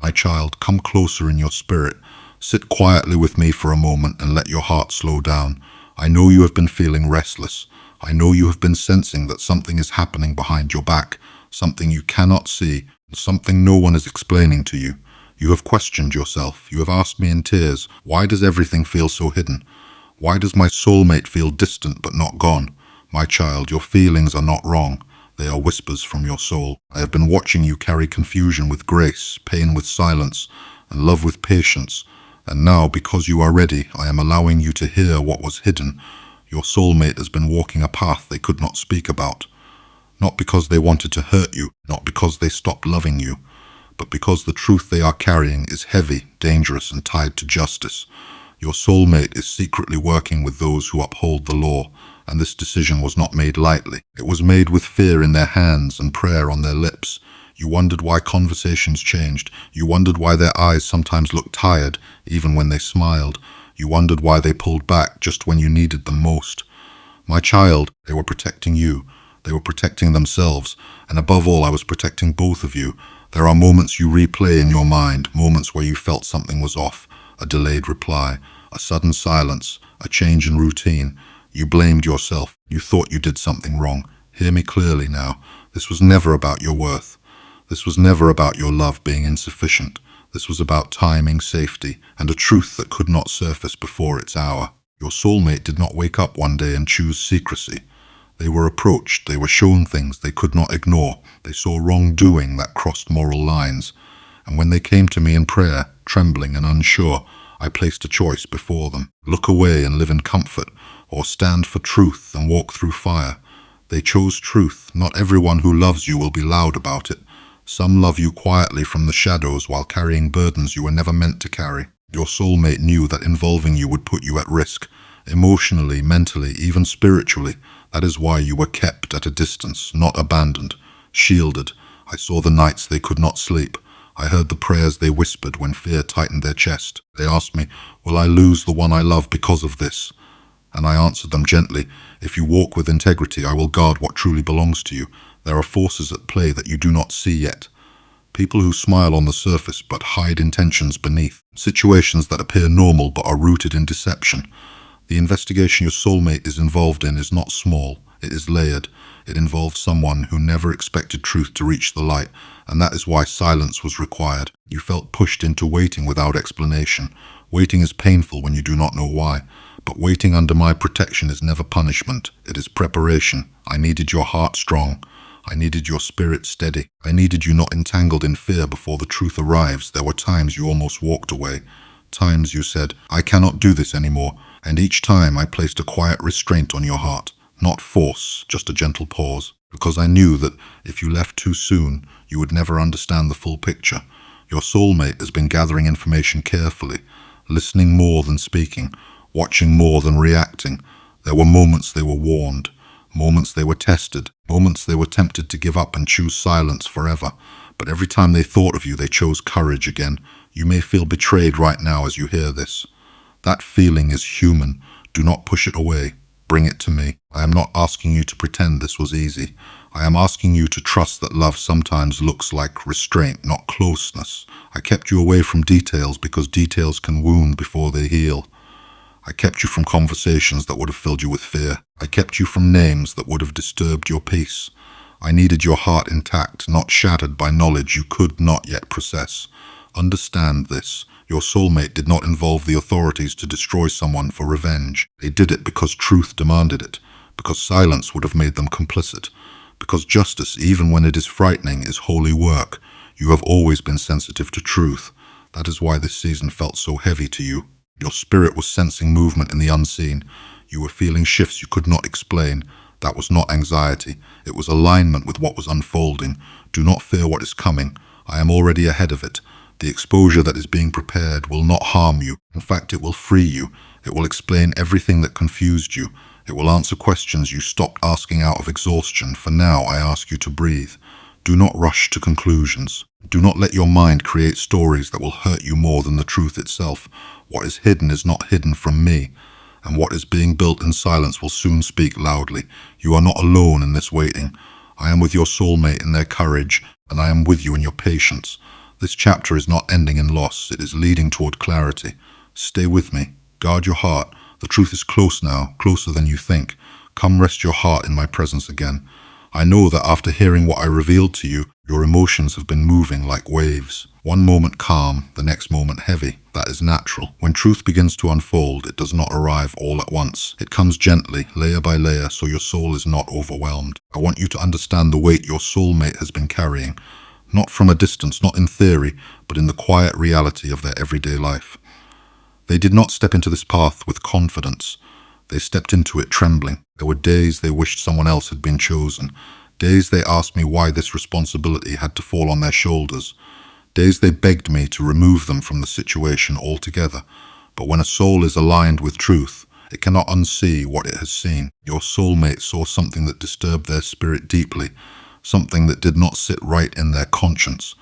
My child, come closer in your spirit. Sit quietly with me for a moment and let your heart slow down. I know you have been feeling restless. I know you have been sensing that something is happening behind your back, something you cannot see, something no one is explaining to you. You have questioned yourself. You have asked me in tears, why does everything feel so hidden? Why does my soulmate feel distant but not gone? My child, your feelings are not wrong. They are whispers from your soul. I have been watching you carry confusion with grace, pain with silence, and love with patience. And now, because you are ready, I am allowing you to hear what was hidden. Your soulmate has been walking a path they could not speak about. Not because they wanted to hurt you, not because they stopped loving you, but because the truth they are carrying is heavy, dangerous, and tied to justice. Your soulmate is secretly working with those who uphold the law, and this decision was not made lightly. It was made with fear in their hands and prayer on their lips. You wondered why conversations changed. You wondered why their eyes sometimes looked tired, even when they smiled. You wondered why they pulled back just when you needed them most. My child, they were protecting you. They were protecting themselves. And above all, I was protecting both of you. There are moments you replay in your mind, moments where you felt something was off. A delayed reply, a sudden silence, a change in routine. You blamed yourself. You thought you did something wrong. Hear me clearly now. This was never about your worth. This was never about your love being insufficient. This was about timing, safety, and a truth that could not surface before its hour. Your soulmate did not wake up one day and choose secrecy. They were approached, they were shown things they could not ignore. They saw wrongdoing that crossed moral lines. And when they came to me in prayer, trembling and unsure, I placed a choice before them. Look away and live in comfort, or stand for truth and walk through fire. They chose truth. Not everyone who loves you will be loud about it. Some love you quietly from the shadows while carrying burdens you were never meant to carry. Your soulmate knew that involving you would put you at risk, emotionally, mentally, even spiritually. That is why you were kept at a distance, not abandoned, shielded. I saw the nights they could not sleep. I heard the prayers they whispered when fear tightened their chest. They asked me, will I lose the one I love because of this? And I answered them gently, if you walk with integrity, I will guard what truly belongs to you. There are forces at play that you do not see yet. People who smile on the surface but hide intentions beneath. Situations that appear normal but are rooted in deception. The investigation your soulmate is involved in is not small. It is layered. It involves someone who never expected truth to reach the light, and that is why silence was required. You felt pushed into waiting without explanation. Waiting is painful when you do not know why. But waiting under my protection is never punishment. It is preparation. I needed your heart strong. I needed your spirit steady. I needed you not entangled in fear before the truth arrives. There were times you almost walked away. Times you said, I cannot do this anymore. And each time I placed a quiet restraint on your heart. Not force, just a gentle pause. Because I knew that if you left too soon, you would never understand the full picture. Your soulmate has been gathering information carefully, listening more than speaking, watching more than reacting. There were moments they were warned, moments they were tested, moments they were tempted to give up and choose silence forever. But every time they thought of you, they chose courage again. You may feel betrayed right now as you hear this. That feeling is human. Do not push it away. Bring it to me. I am not asking you to pretend this was easy. I am asking you to trust that love sometimes looks like restraint, not closeness. I kept you away from details because details can wound before they heal. I kept you from conversations that would have filled you with fear. I kept you from names that would have disturbed your peace. I needed your heart intact, not shattered by knowledge you could not yet process. Understand this. Your soulmate did not involve the authorities to destroy someone for revenge. They did it because truth demanded it, because silence would have made them complicit, because justice, even when it is frightening, is holy work. You have always been sensitive to truth. That is why this season felt so heavy to you. Your spirit was sensing movement in the unseen. You were feeling shifts you could not explain. That was not anxiety. It was alignment with what was unfolding. Do not fear what is coming. I am already ahead of it. The exposure that is being prepared will not harm you. In fact, it will free you. It will explain everything that confused you. It will answer questions you stopped asking out of exhaustion. For now, I ask you to breathe. Do not rush to conclusions. Do not let your mind create stories that will hurt you more than the truth itself. What is hidden is not hidden from me, and what is being built in silence will soon speak loudly. You are not alone in this waiting. I am with your soulmate in their courage, and I am with you in your patience. This chapter is not ending in loss, it is leading toward clarity. Stay with me. Guard your heart. The truth is close now, closer than you think. Come rest your heart in my presence again. I know that after hearing what I revealed to you, your emotions have been moving like waves. One moment calm, the next moment heavy. That is natural. When truth begins to unfold, it does not arrive all at once. It comes gently, layer by layer, so your soul is not overwhelmed. I want you to understand the weight your soulmate has been carrying. Not from a distance, not in theory, but in the quiet reality of their everyday life. They did not step into this path with confidence. They stepped into it trembling. There were days they wished someone else had been chosen. Days they asked me why this responsibility had to fall on their shoulders. Days they begged me to remove them from the situation altogether. But when a soul is aligned with truth, it cannot unsee what it has seen. Your soulmate saw something that disturbed their spirit deeply, something that did not sit right in their conscience.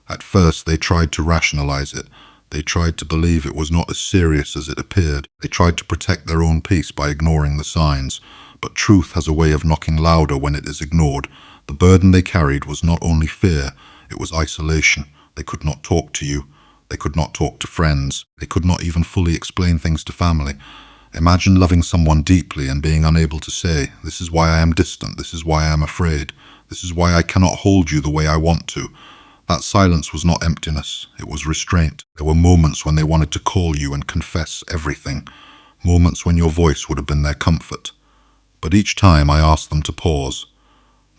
At first they tried to rationalize it. They tried to believe it was not as serious as it appeared. They tried to protect their own peace by ignoring the signs. But truth has a way of knocking louder when it is ignored. The burden they carried was not only fear, it was isolation. They could not talk to you. They could not talk to friends. They could not even fully explain things to family. Imagine loving someone deeply and being unable to say, "This is why I am distant. This is why I am afraid. This is why I cannot hold you the way I want to." That silence was not emptiness, it was restraint. There were moments when they wanted to call you and confess everything. Moments when your voice would have been their comfort. But each time I asked them to pause.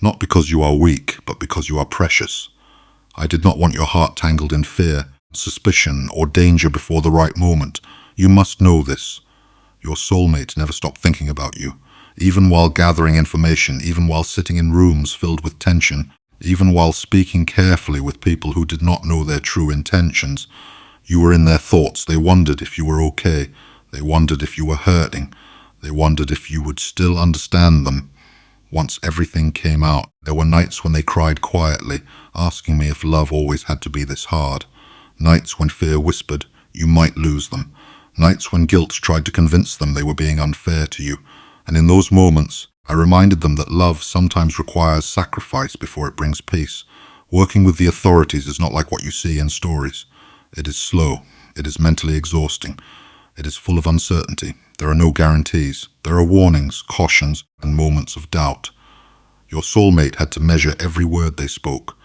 Not because you are weak, but because you are precious. I did not want your heart tangled in fear, suspicion, or danger before the right moment. You must know this. Your soulmate never stopped thinking about you. Even while gathering information, even while sitting in rooms filled with tension, even while speaking carefully with people who did not know their true intentions, you were in their thoughts. They wondered if you were okay. They wondered if you were hurting. They wondered if you would still understand them. Once everything came out, there were nights when they cried quietly, asking me if love always had to be this hard. Nights when fear whispered, you might lose them. Nights when guilt tried to convince them they were being unfair to you. And in those moments, I reminded them that love sometimes requires sacrifice before it brings peace. Working with the authorities is not like what you see in stories. It is slow. It is mentally exhausting. It is full of uncertainty. There are no guarantees. There are warnings, cautions, and moments of doubt. Your soulmate had to measure every word they spoke.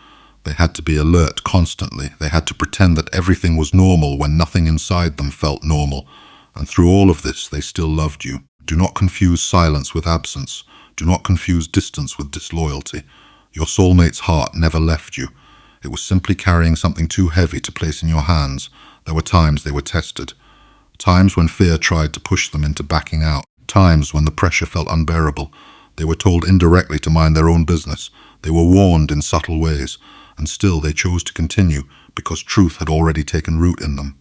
They had to be alert constantly. They had to pretend that everything was normal when nothing inside them felt normal. And through all of this, they still loved you. Do not confuse silence with absence. Do not confuse distance with disloyalty. Your soulmate's heart never left you. It was simply carrying something too heavy to place in your hands. There were times they were tested. Times when fear tried to push them into backing out. Times when the pressure felt unbearable. They were told indirectly to mind their own business. They were warned in subtle ways. And still they chose to continue because truth had already taken root in them.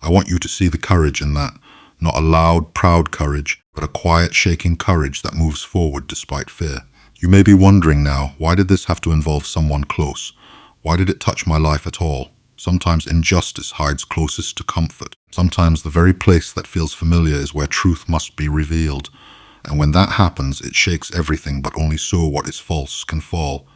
I want you to see the courage in that. Not a loud, proud courage, but a quiet, shaking courage that moves forward despite fear. You may be wondering now, why did this have to involve someone close? Why did it touch my life at all? Sometimes injustice hides closest to comfort. Sometimes the very place that feels familiar is where truth must be revealed. And when that happens, it shakes everything, but only so what is false can fall.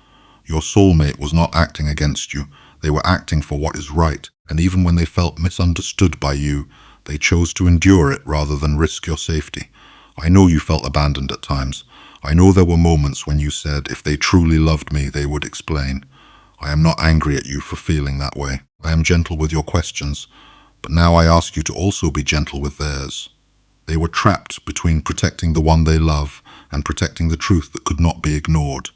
Your soulmate was not acting against you. They were acting for what is right. And even when they felt misunderstood by you, they chose to endure it rather than risk your safety. I know you felt abandoned at times. I know there were moments when you said if they truly loved me, they would explain. I am not angry at you for feeling that way. I am gentle with your questions. But now I ask you to also be gentle with theirs. They were trapped between protecting the one they love and protecting the truth that could not be ignored.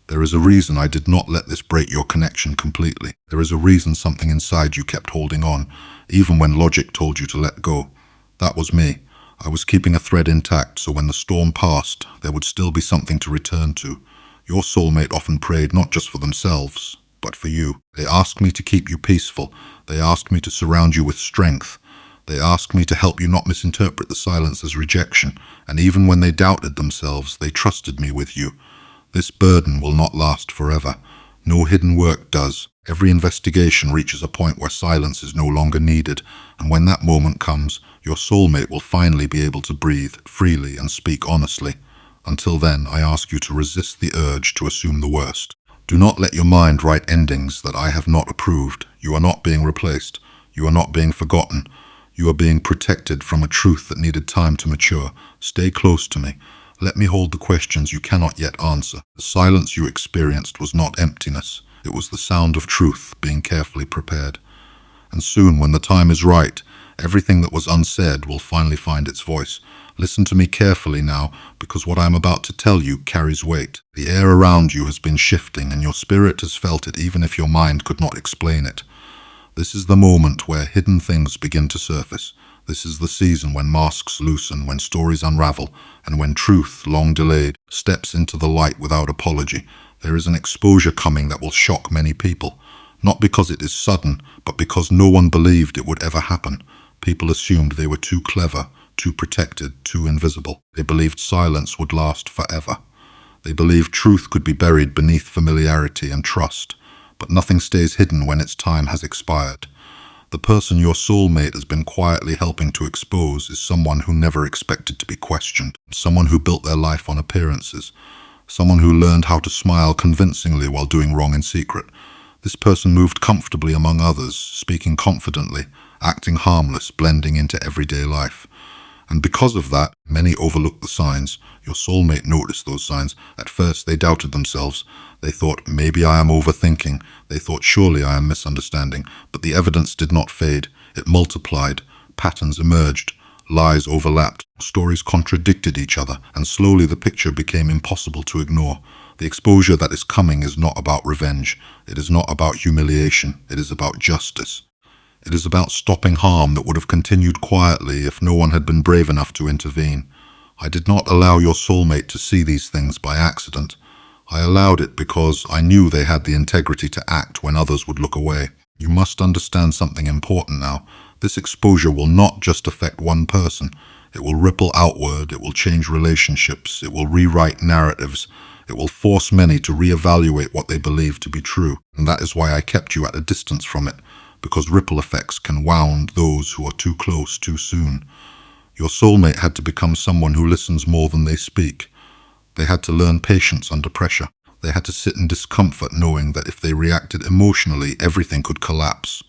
There is a reason I did not let this break your connection completely. There is a reason something inside you kept holding on, even when logic told you to let go. That was me. I was keeping a thread intact, so when the storm passed, there would still be something to return to. Your soulmate often prayed not just for themselves, but for you. They asked me to keep you peaceful. They asked me to surround you with strength. They asked me to help you not misinterpret the silence as rejection. And even when they doubted themselves, they trusted me with you. This burden will not last forever. No hidden work does. Every investigation reaches a point where silence is no longer needed, and when that moment comes, your soulmate will finally be able to breathe freely and speak honestly. Until then, I ask you to resist the urge to assume the worst. Do not let your mind write endings that I have not approved. You are not being replaced. You are not being forgotten. You are being protected from a truth that needed time to mature. Stay close to me. Let me hold the questions you cannot yet answer. The silence you experienced was not emptiness. It was the sound of truth being carefully prepared. And soon, when the time is right, everything that was unsaid will finally find its voice. Listen to me carefully now, because what I am about to tell you carries weight. The air around you has been shifting, and your spirit has felt it even if your mind could not explain it. This is the moment where hidden things begin to surface. This is the season when masks loosen, when stories unravel, and when truth, long delayed, steps into the light without apology. There is an exposure coming that will shock many people. Not because it is sudden, but because no one believed it would ever happen. People assumed they were too clever, too protected, too invisible. They believed silence would last forever. They believed truth could be buried beneath familiarity and trust. But nothing stays hidden when its time has expired. The person your soulmate has been quietly helping to expose is someone who never expected to be questioned. Someone who built their life on appearances. Someone who learned how to smile convincingly while doing wrong in secret. This person moved comfortably among others, speaking confidently, acting harmless, blending into everyday life. And because of that, many overlooked the signs. Your soulmate noticed those signs. At first, they doubted themselves. They thought, maybe I am overthinking. They thought, surely I am misunderstanding. But the evidence did not fade. It multiplied. Patterns emerged. Lies overlapped. Stories contradicted each other. And slowly the picture became impossible to ignore. The exposure that is coming is not about revenge. It is not about humiliation. It is about justice. It is about stopping harm that would have continued quietly if no one had been brave enough to intervene. I did not allow your soulmate to see these things by accident. I allowed it because I knew they had the integrity to act when others would look away. You must understand something important now. This exposure will not just affect one person. It will ripple outward, it will change relationships, it will rewrite narratives, it will force many to reevaluate what they believe to be true. And that is why I kept you at a distance from it, because ripple effects can wound those who are too close too soon. Your soulmate had to become someone who listens more than they speak. They had to learn patience under pressure. They had to sit in discomfort knowing that if they reacted emotionally, everything could collapse.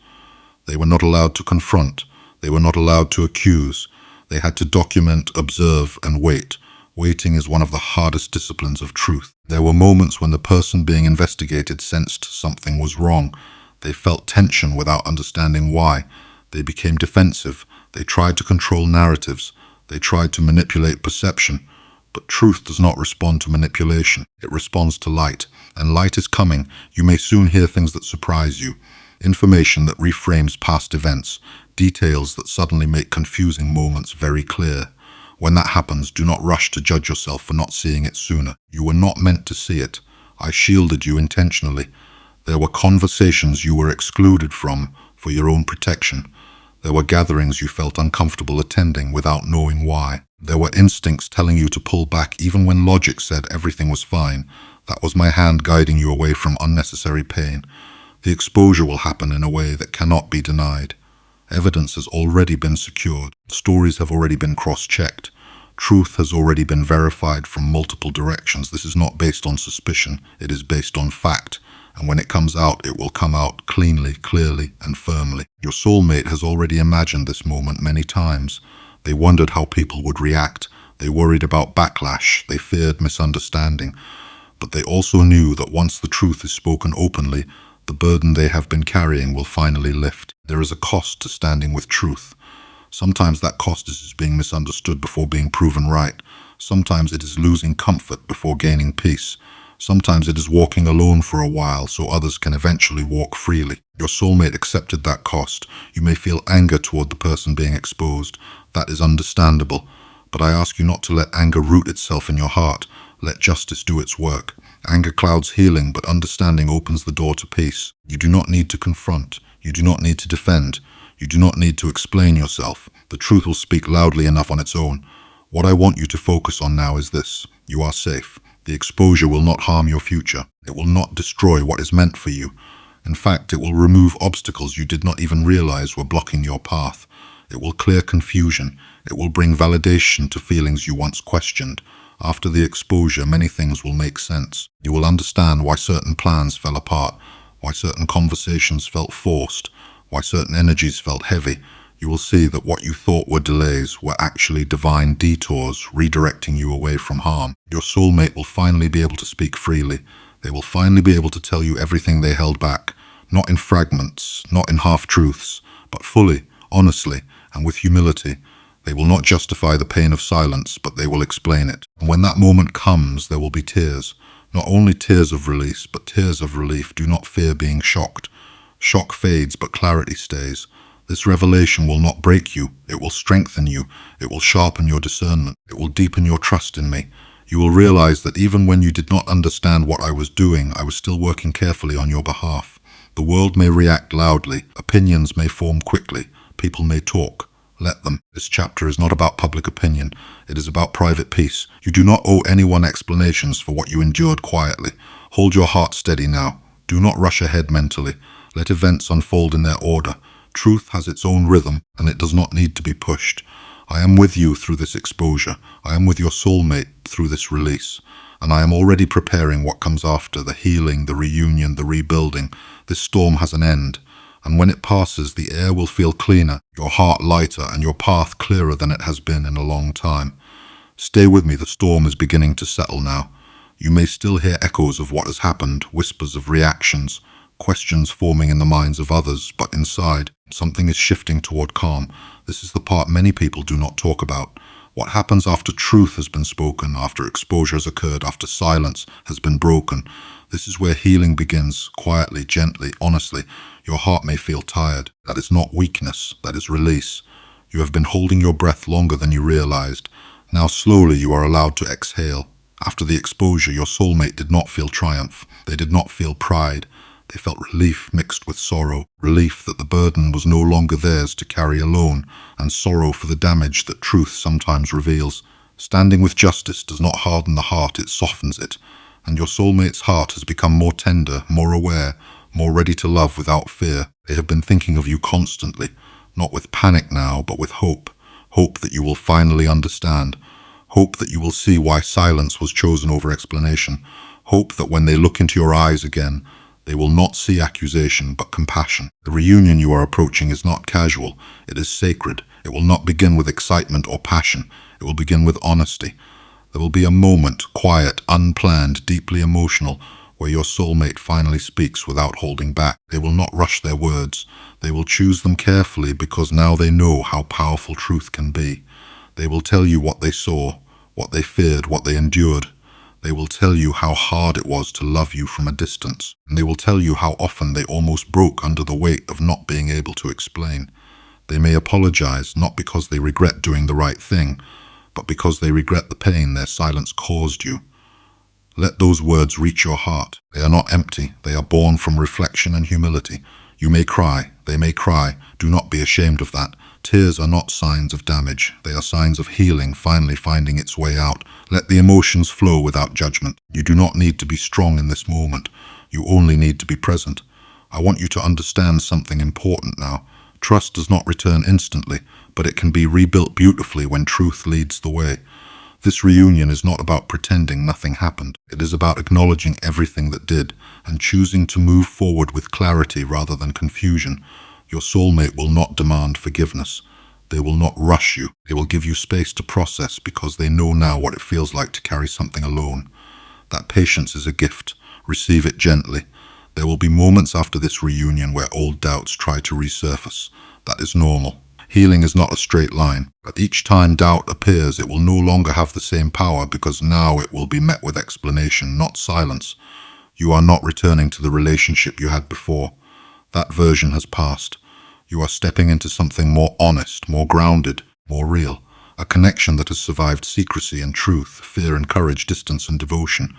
They were not allowed to confront. They were not allowed to accuse. They had to document, observe, and wait. Waiting is one of the hardest disciplines of truth. There were moments when the person being investigated sensed something was wrong. They felt tension without understanding why. They became defensive. They tried to control narratives. They tried to manipulate perception. But truth does not respond to manipulation. It responds to light. And light is coming. You may soon hear things that surprise you. Information that reframes past events. Details that suddenly make confusing moments very clear. When that happens, do not rush to judge yourself for not seeing it sooner. You were not meant to see it. I shielded you intentionally. There were conversations you were excluded from for your own protection. There were gatherings you felt uncomfortable attending without knowing why. There were instincts telling you to pull back even when logic said everything was fine. That was my hand guiding you away from unnecessary pain. The exposure will happen in a way that cannot be denied. Evidence has already been secured. Stories have already been cross-checked. Truth has already been verified from multiple directions. This is not based on suspicion. It is based on fact. And when it comes out, it will come out cleanly, clearly, and firmly. Your soulmate has already imagined this moment many times. They wondered how people would react. They worried about backlash. They feared misunderstanding. But they also knew that once the truth is spoken openly, the burden they have been carrying will finally lift. There is a cost to standing with truth. Sometimes that cost is being misunderstood before being proven right. Sometimes it is losing comfort before gaining peace. Sometimes it is walking alone for a while so others can eventually walk freely. Your soulmate accepted that cost. You may feel anger toward the person being exposed. That is understandable. But I ask you not to let anger root itself in your heart. Let justice do its work. Anger clouds healing, but understanding opens the door to peace. You do not need to confront. You do not need to defend. You do not need to explain yourself. The truth will speak loudly enough on its own. What I want you to focus on now is this. You are safe. The exposure will not harm your future. It will not destroy what is meant for you. In fact, it will remove obstacles you did not even realize were blocking your path. It will clear confusion. It will bring validation to feelings you once questioned. After the exposure, many things will make sense. You will understand why certain plans fell apart, why certain conversations felt forced, why certain energies felt heavy. You will see that what you thought were delays were actually divine detours redirecting you away from harm. Your soulmate will finally be able to speak freely. They will finally be able to tell you everything they held back, not in fragments, not in half-truths, but fully, honestly, and with humility. They will not justify the pain of silence, but they will explain it. And when that moment comes, there will be tears. Not only tears of release, but tears of relief. Do not fear being shocked. Shock fades, but clarity stays. This revelation will not break you. It will strengthen you. It will sharpen your discernment. It will deepen your trust in me. You will realize that even when you did not understand what I was doing, I was still working carefully on your behalf. The world may react loudly. Opinions may form quickly. People may talk. Let them. This chapter is not about public opinion. It is about private peace. You do not owe anyone explanations for what you endured quietly. Hold your heart steady now. Do not rush ahead mentally. Let events unfold in their order. Truth has its own rhythm, and it does not need to be pushed. I am with you through this exposure. I am with your soulmate through this release. And I am already preparing what comes after, the healing, the reunion, the rebuilding. This storm has an end. And when it passes, the air will feel cleaner, your heart lighter, and your path clearer than it has been in a long time. Stay with me, the storm is beginning to settle now. You may still hear echoes of what has happened, whispers of reactions, questions forming in the minds of others, but inside, something is shifting toward calm. This is the part many people do not talk about. What happens after truth has been spoken, after exposure has occurred, after silence has been broken. This is where healing begins, quietly, gently, honestly. Your heart may feel tired. That is not weakness, that is release. You have been holding your breath longer than you realized. Now slowly you are allowed to exhale. After the exposure, your soulmate did not feel triumph. They did not feel pride. They felt relief mixed with sorrow, relief that the burden was no longer theirs to carry alone, and sorrow for the damage that truth sometimes reveals. Standing with justice does not harden the heart, it softens it. And your soulmate's heart has become more tender, more aware, more ready to love without fear. They have been thinking of you constantly, not with panic now, but with hope. Hope that you will finally understand. Hope that you will see why silence was chosen over explanation. Hope that when they look into your eyes again, they will not see accusation, but compassion. The reunion you are approaching is not casual. It is sacred. It will not begin with excitement or passion. It will begin with honesty. There will be a moment, quiet, unplanned, deeply emotional, where your soulmate finally speaks without holding back. They will not rush their words. They will choose them carefully because now they know how powerful truth can be. They will tell you what they saw, what they feared, what they endured. They will tell you how hard it was to love you from a distance. And they will tell you how often they almost broke under the weight of not being able to explain. They may apologize, not because they regret doing the right thing, but because they regret the pain their silence caused you. Let those words reach your heart. They are not empty. They are born from reflection and humility. You may cry. They may cry. Do not be ashamed of that. Tears are not signs of damage. They are signs of healing finally finding its way out. Let the emotions flow without judgment. You do not need to be strong in this moment. You only need to be present. I want you to understand something important now. Trust does not return instantly, but it can be rebuilt beautifully when truth leads the way. This reunion is not about pretending nothing happened. It is about acknowledging everything that did and choosing to move forward with clarity rather than confusion. Your soulmate will not demand forgiveness. They will not rush you. They will give you space to process because they know now what it feels like to carry something alone. That patience is a gift. Receive it gently. There will be moments after this reunion where old doubts try to resurface. That is normal. Healing is not a straight line, but each time doubt appears, it will no longer have the same power because now it will be met with explanation, not silence. You are not returning to the relationship you had before. That version has passed. You are stepping into something more honest, more grounded, more real. A connection that has survived secrecy and truth, fear and courage, distance and devotion.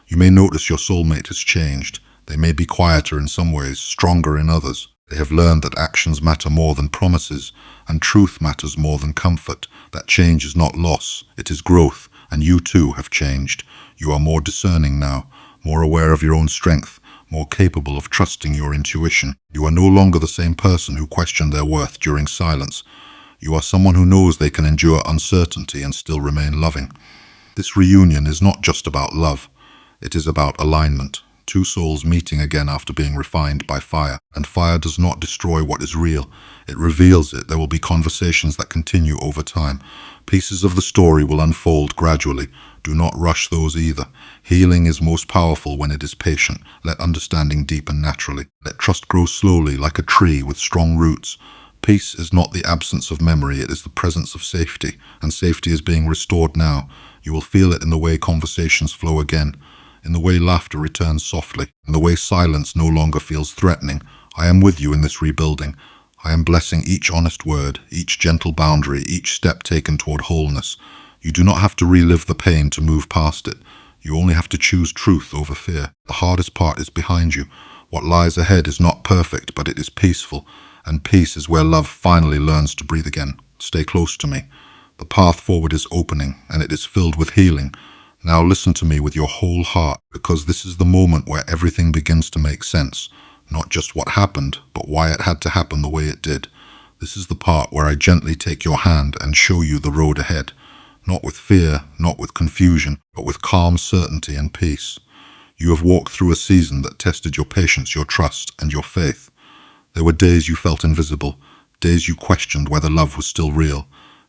You may notice your soulmate has changed. They may be quieter in some ways, stronger in others. They have learned that actions matter more than promises, and truth matters more than comfort. That change is not loss, it is growth, and you too have changed. You are more discerning now, more aware of your own strength, more capable of trusting your intuition. You are no longer the same person who questioned their worth during silence. You are someone who knows they can endure uncertainty and still remain loving. This reunion is not just about love. It is about alignment. Two souls meeting again after being refined by fire. And fire does not destroy what is real. It reveals it. There will be conversations that continue over time. Pieces of the story will unfold gradually. Do not rush those either. Healing is most powerful when it is patient. Let understanding deepen naturally. Let trust grow slowly like a tree with strong roots. Peace is not the absence of memory, it is the presence of safety, and safety is being restored now. You will feel it in the way conversations flow again, in the way laughter returns softly, in the way silence no longer feels threatening. I am with you in this rebuilding. I am blessing each honest word, each gentle boundary, each step taken toward wholeness. You do not have to relive the pain to move past it. You only have to choose truth over fear. The hardest part is behind you. What lies ahead is not perfect, but it is peaceful. And peace is where love finally learns to breathe again. Stay close to me. The path forward is opening, and it is filled with healing. Now listen to me with your whole heart, because this is the moment where everything begins to make sense. Not just what happened, but why it had to happen the way it did. This is the part where I gently take your hand and show you the road ahead. Not with fear, not with confusion, but with calm certainty and peace. You have walked through a season that tested your patience, your trust, and your faith. There were days you felt invisible, days you questioned whether love was still real,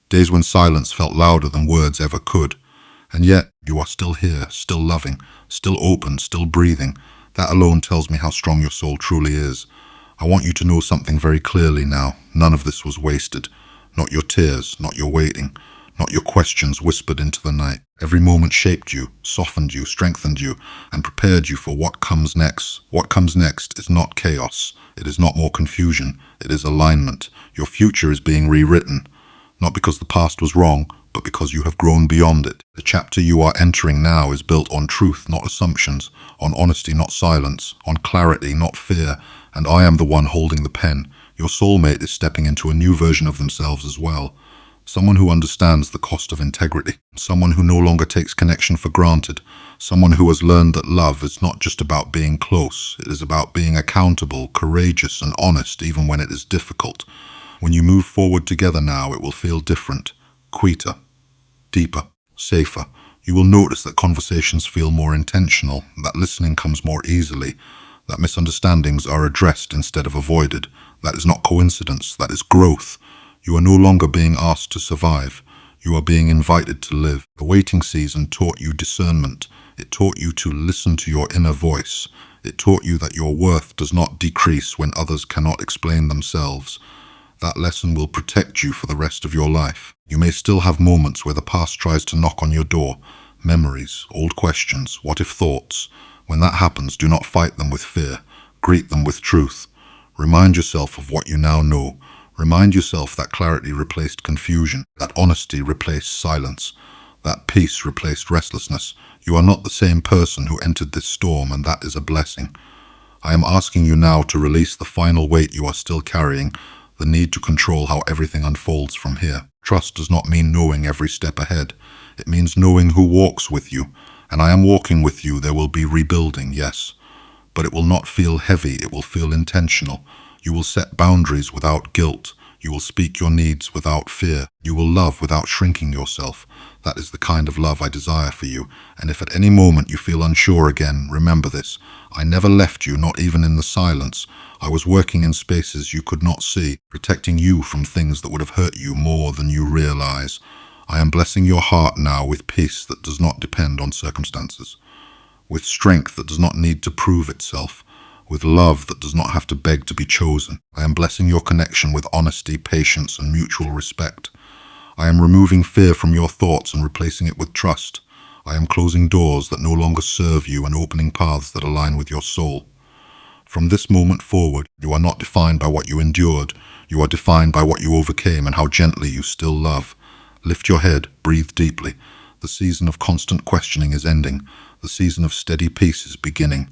days when silence felt louder than words ever could. And yet, you are still here, still loving, still open, still breathing. That alone tells me how strong your soul truly is. I want you to know something very clearly now. None of this was wasted. Not your tears, not your waiting, not your questions whispered into the night. Every moment shaped you, softened you, strengthened you, and prepared you for what comes next. What comes next is not chaos. It is not more confusion. It is alignment. Your future is being rewritten. Not because the past was wrong, but because you have grown beyond it. The chapter you are entering now is built on truth, not assumptions, on honesty, not silence, on clarity, not fear, and I am the one holding the pen. Your soulmate is stepping into a new version of themselves as well. Someone who understands the cost of integrity. Someone who no longer takes connection for granted. Someone who has learned that love is not just about being close. It is about being accountable, courageous, and honest even when it is difficult. When you move forward together now, it will feel different, quieter, deeper, safer. You will notice that conversations feel more intentional, that listening comes more easily, that misunderstandings are addressed instead of avoided. That is not coincidence, that is growth. You are no longer being asked to survive. You are being invited to live. The waiting season taught you discernment. It taught you to listen to your inner voice. It taught you that your worth does not decrease when others cannot explain themselves. That lesson will protect you for the rest of your life. You may still have moments where the past tries to knock on your door. Memories, old questions, what if thoughts. When that happens, do not fight them with fear. Greet them with truth. Remind yourself of what you now know. Remind yourself that clarity replaced confusion, that honesty replaced silence, that peace replaced restlessness. You are not the same person who entered this storm, and that is a blessing. I am asking you now to release the final weight you are still carrying, the need to control how everything unfolds from here. Trust does not mean knowing every step ahead. It means knowing who walks with you. And I am walking with you. There will be rebuilding, yes. But it will not feel heavy. It will feel intentional. You will set boundaries without guilt. You will speak your needs without fear. You will love without shrinking yourself. That is the kind of love I desire for you. And if at any moment you feel unsure again, remember this. I never left you, not even in the silence. I was working in spaces you could not see, protecting you from things that would have hurt you more than you realize. I am blessing your heart now with peace that does not depend on circumstances, with strength that does not need to prove itself, with love that does not have to beg to be chosen. I am blessing your connection with honesty, patience, and mutual respect. I am removing fear from your thoughts and replacing it with trust. I am closing doors that no longer serve you and opening paths that align with your soul. From this moment forward, you are not defined by what you endured. You are defined by what you overcame and how gently you still love. Lift your head, breathe deeply. The season of constant questioning is ending. The season of steady peace is beginning.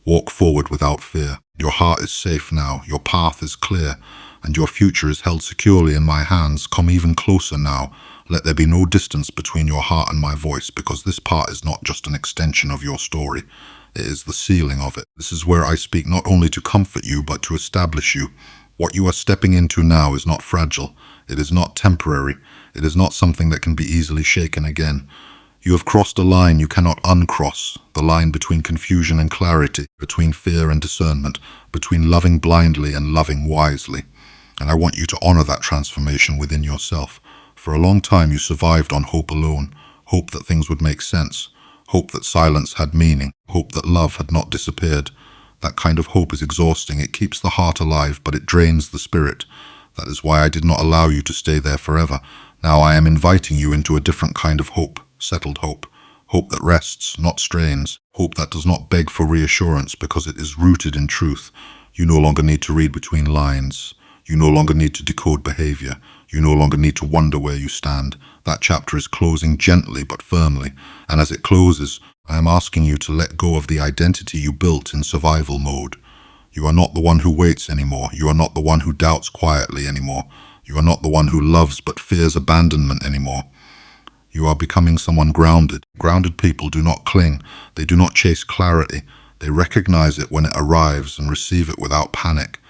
Walk forward without fear. Your heart is safe now. Your path is clear. And your future is held securely in my hands. Come even closer now. Let there be no distance between your heart and my voice, because this part is not just an extension of your story. It is the sealing of it. This is where I speak not only to comfort you, but to establish you. What you are stepping into now is not fragile. It is not temporary. It is not something that can be easily shaken again. You have crossed a line you cannot uncross, the line between confusion and clarity, between fear and discernment, between loving blindly and loving wisely. And I want you to honor that transformation within yourself. For a long time you survived on hope alone, hope that things would make sense, hope that silence had meaning, hope that love had not disappeared. That kind of hope is exhausting. It keeps the heart alive, but it drains the spirit. That is why I did not allow you to stay there forever. Now I am inviting you into a different kind of hope, settled hope. Hope that rests, not strains. Hope that does not beg for reassurance because it is rooted in truth. You no longer need to read between lines. You no longer need to decode behavior. You no longer need to wonder where you stand. That chapter is closing gently but firmly. And as it closes, I am asking you to let go of the identity you built in survival mode. You are not the one who waits anymore. You are not the one who doubts quietly anymore. You are not the one who loves but fears abandonment anymore. You are becoming someone grounded. Grounded people do not cling. They do not chase clarity. They recognize it when it arrives and receive it without panic.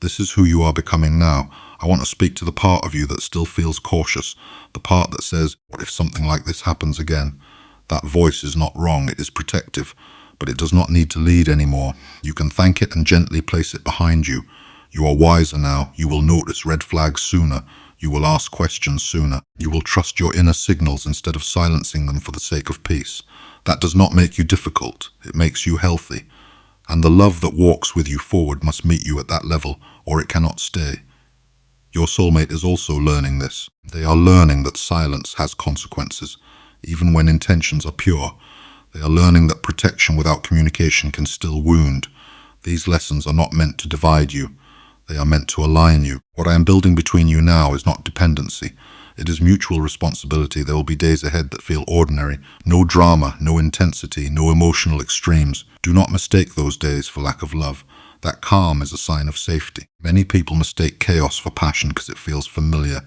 This is who you are becoming now. I want to speak to the part of you that still feels cautious, the part that says, what if something like this happens again? That voice is not wrong, it is protective, but it does not need to lead anymore. You can thank it and gently place it behind you. You are wiser now. You will notice red flags sooner. You will ask questions sooner. You will trust your inner signals instead of silencing them for the sake of peace. That does not make you difficult. It makes you healthy. And the love that walks with you forward must meet you at that level, or it cannot stay. Your soulmate is also learning this. They are learning that silence has consequences, even when intentions are pure. They are learning that protection without communication can still wound. These lessons are not meant to divide you. They are meant to align you. What I am building between you now is not dependency. It is mutual responsibility. There will be days ahead that feel ordinary. No drama, no intensity, no emotional extremes. Do not mistake those days for lack of love. That calm is a sign of safety. Many people mistake chaos for passion because it feels familiar.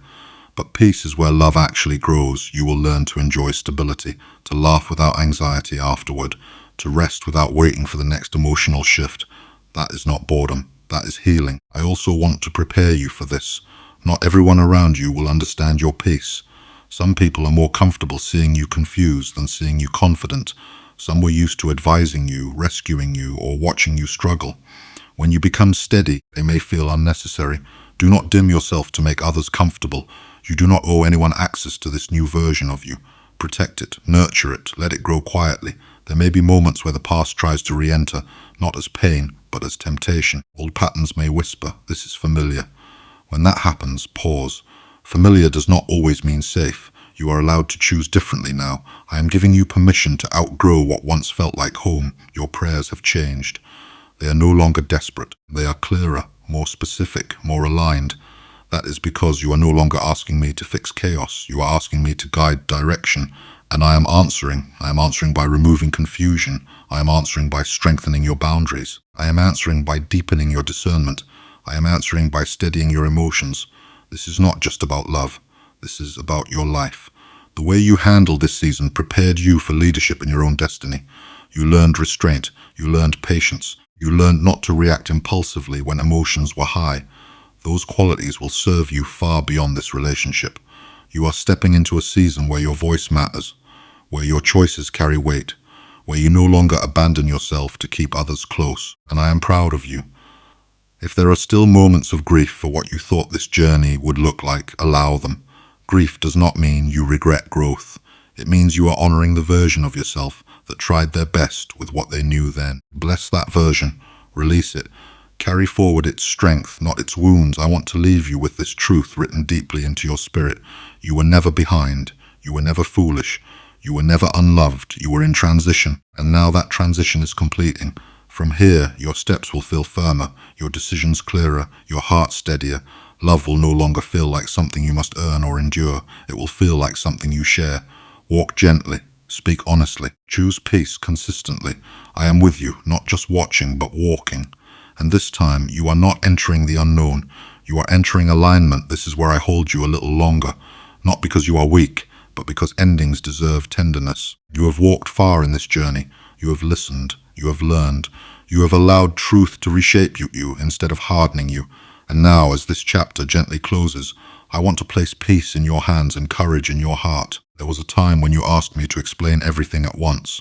But peace is where love actually grows. You will learn to enjoy stability, to laugh without anxiety afterward, to rest without waiting for the next emotional shift. That is not boredom. That is healing. I also want to prepare you for this. Not everyone around you will understand your peace. Some people are more comfortable seeing you confused than seeing you confident. Some were used to advising you, rescuing you, or watching you struggle. When you become steady, they may feel unnecessary. Do not dim yourself to make others comfortable. You do not owe anyone access to this new version of you. Protect it, nurture it, let it grow quietly. There may be moments where the past tries to re-enter, not as pain, but as temptation. Old patterns may whisper, this is familiar. When that happens, pause. Familiar does not always mean safe. You are allowed to choose differently now. I am giving you permission to outgrow what once felt like home. Your prayers have changed. They are no longer desperate. They are clearer, more specific, more aligned. That is because you are no longer asking me to fix chaos. You are asking me to guide direction. And I am answering. I am answering by removing confusion. I am answering by strengthening your boundaries. I am answering by deepening your discernment. I am answering by steadying your emotions. This is not just about love. This is about your life. The way you handled this season prepared you for leadership in your own destiny. You learned restraint. You learned patience. You learned not to react impulsively when emotions were high. Those qualities will serve you far beyond this relationship. You are stepping into a season where your voice matters, where your choices carry weight, where you no longer abandon yourself to keep others close. And I am proud of you. If there are still moments of grief for what you thought this journey would look like, allow them. Grief does not mean you regret growth. It means you are honoring the version of yourself that tried their best with what they knew then. Bless that version. Release it. Carry forward its strength, not its wounds. I want to leave you with this truth written deeply into your spirit. You were never behind. You were never foolish. You were never unloved. You were in transition. And now that transition is completing. From here, your steps will feel firmer, your decisions clearer, your heart steadier. Love will no longer feel like something you must earn or endure. It will feel like something you share. Walk gently. Speak honestly. Choose peace consistently. I am with you, not just watching, but walking. And this time, you are not entering the unknown. You are entering alignment. This is where I hold you a little longer. Not because you are weak, but because endings deserve tenderness. You have walked far in this journey. You have listened. You have learned. You have allowed truth to reshape you instead of hardening you. And now, as this chapter gently closes, I want to place peace in your hands and courage in your heart. There was a time when you asked me to explain everything at once.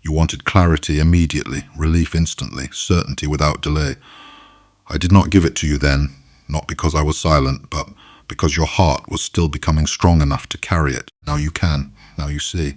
You wanted clarity immediately, relief instantly, certainty without delay. I did not give it to you then, not because I was silent, but because your heart was still becoming strong enough to carry it. Now you can. Now you see.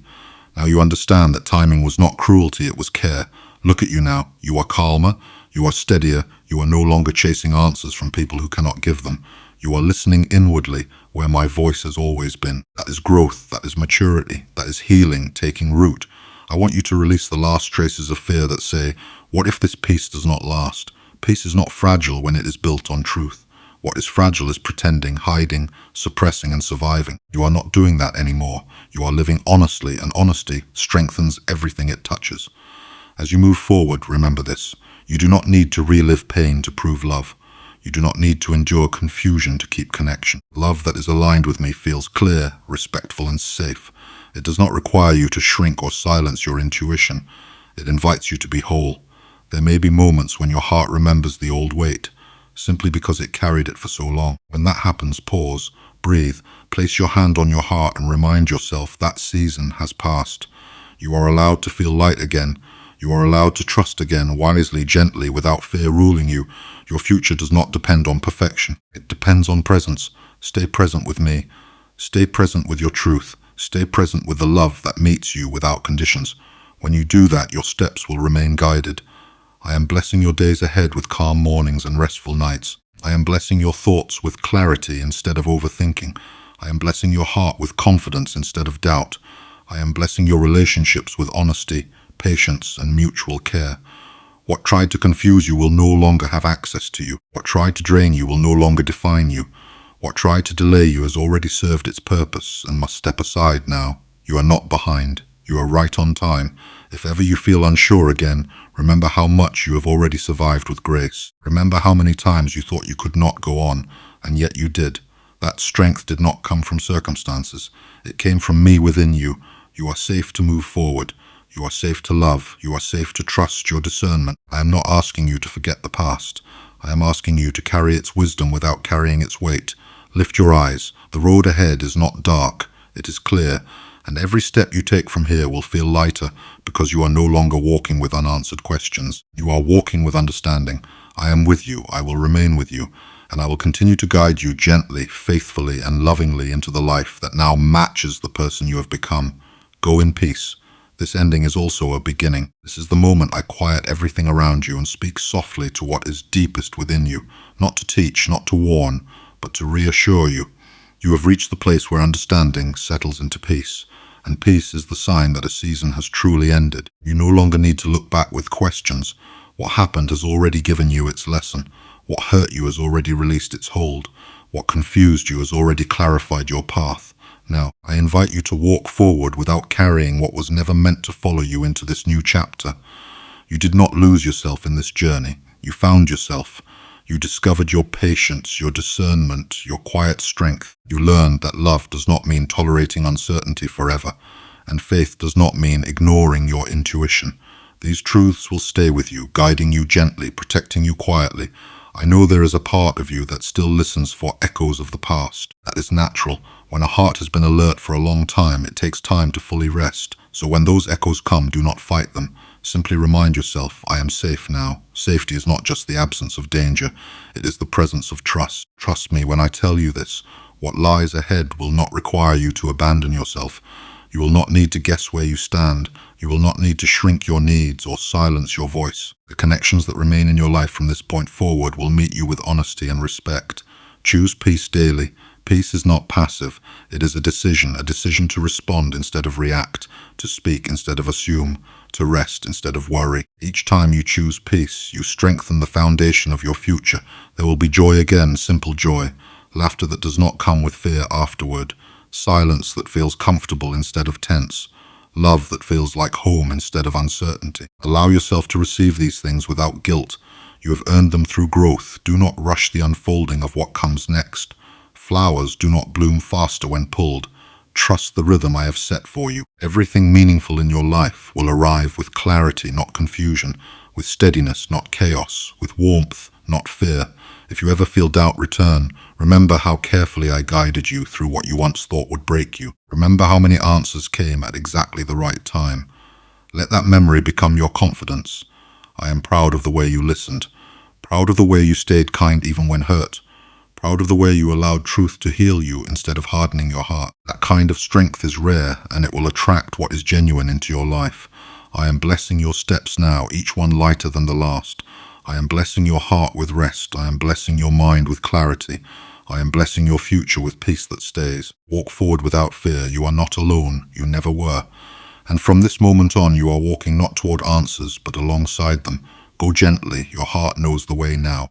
Now you understand that timing was not cruelty, it was care. Look at you now. You are calmer. You are steadier. You are no longer chasing answers from people who cannot give them. You are listening inwardly, where my voice has always been. That is growth. That is maturity. That is healing, taking root. I want you to release the last traces of fear that say, what if this peace does not last? Peace is not fragile when it is built on truth. What is fragile is pretending, hiding, suppressing, and surviving. You are not doing that anymore. You are living honestly, and honesty strengthens everything it touches. As you move forward, remember this. You do not need to relive pain to prove love. You do not need to endure confusion to keep connection. Love that is aligned with me feels clear, respectful, and safe. It does not require you to shrink or silence your intuition. It invites you to be whole. There may be moments when your heart remembers the old weight, simply because it carried it for so long. When that happens, pause, breathe, place your hand on your heart and remind yourself that season has passed. You are allowed to feel light again. You are allowed to trust again, wisely, gently, without fear ruling you. Your future does not depend on perfection. It depends on presence. Stay present with me. Stay present with your truth. Stay present with the love that meets you without conditions. When you do that, your steps will remain guided. I am blessing your days ahead with calm mornings and restful nights. I am blessing your thoughts with clarity instead of overthinking. I am blessing your heart with confidence instead of doubt. I am blessing your relationships with honesty, patience, and mutual care. What tried to confuse you will no longer have access to you. What tried to drain you will no longer define you. What tried to delay you has already served its purpose and must step aside now. You are not behind. You are right on time. If ever you feel unsure again, remember how much you have already survived with grace. Remember how many times you thought you could not go on, and yet you did. That strength did not come from circumstances. It came from me within you. You are safe to move forward. You are safe to love. You are safe to trust your discernment. I am not asking you to forget the past. I am asking you to carry its wisdom without carrying its weight. Lift your eyes. The road ahead is not dark. It is clear. And every step you take from here will feel lighter because you are no longer walking with unanswered questions. You are walking with understanding. I am with you. I will remain with you. And I will continue to guide you gently, faithfully, and lovingly into the life that now matches the person you have become. Go in peace. This ending is also a beginning. This is the moment I quiet everything around you and speak softly to what is deepest within you, not to teach, not to warn, but to reassure you. You have reached the place where understanding settles into peace, and peace is the sign that a season has truly ended. You no longer need to look back with questions. What happened has already given you its lesson. What hurt you has already released its hold. What confused you has already clarified your path. Now, I invite you to walk forward without carrying what was never meant to follow you into this new chapter. You did not lose yourself in this journey. You found yourself. You discovered your patience, your discernment, your quiet strength. You learned that love does not mean tolerating uncertainty forever, and faith does not mean ignoring your intuition. These truths will stay with you, guiding you gently, protecting you quietly. I know there is a part of you that still listens for echoes of the past. That is natural. When a heart has been alert for a long time, it takes time to fully rest. So when those echoes come, do not fight them. Simply remind yourself, I am safe now. Safety is not just the absence of danger. It is the presence of trust. Trust me when I tell you this. What lies ahead will not require you to abandon yourself. You will not need to guess where you stand. You will not need to shrink your needs or silence your voice. The connections that remain in your life from this point forward will meet you with honesty and respect. Choose peace daily. Peace is not passive. It is a decision to respond instead of react, to speak instead of assume, to rest instead of worry. Each time you choose peace, you strengthen the foundation of your future. There will be joy again, simple joy. Laughter that does not come with fear afterward. Silence that feels comfortable instead of tense. Love that feels like home instead of uncertainty. Allow yourself to receive these things without guilt. You have earned them through growth. Do not rush the unfolding of what comes next. Flowers do not bloom faster when pulled. Trust the rhythm I have set for you. Everything meaningful in your life will arrive with clarity, not confusion, with steadiness, not chaos, with warmth, not fear. If you ever feel doubt return, remember how carefully I guided you through what you once thought would break you. Remember how many answers came at exactly the right time. Let that memory become your confidence. I am proud of the way you listened, proud of the way you stayed kind even when hurt, proud of the way you allowed truth to heal you instead of hardening your heart. That kind of strength is rare, and it will attract what is genuine into your life. I am blessing your steps now, each one lighter than the last. I am blessing your heart with rest. I am blessing your mind with clarity. I am blessing your future with peace that stays. Walk forward without fear. You are not alone. You never were. And from this moment on, you are walking not toward answers, but alongside them. Go gently. Your heart knows the way now.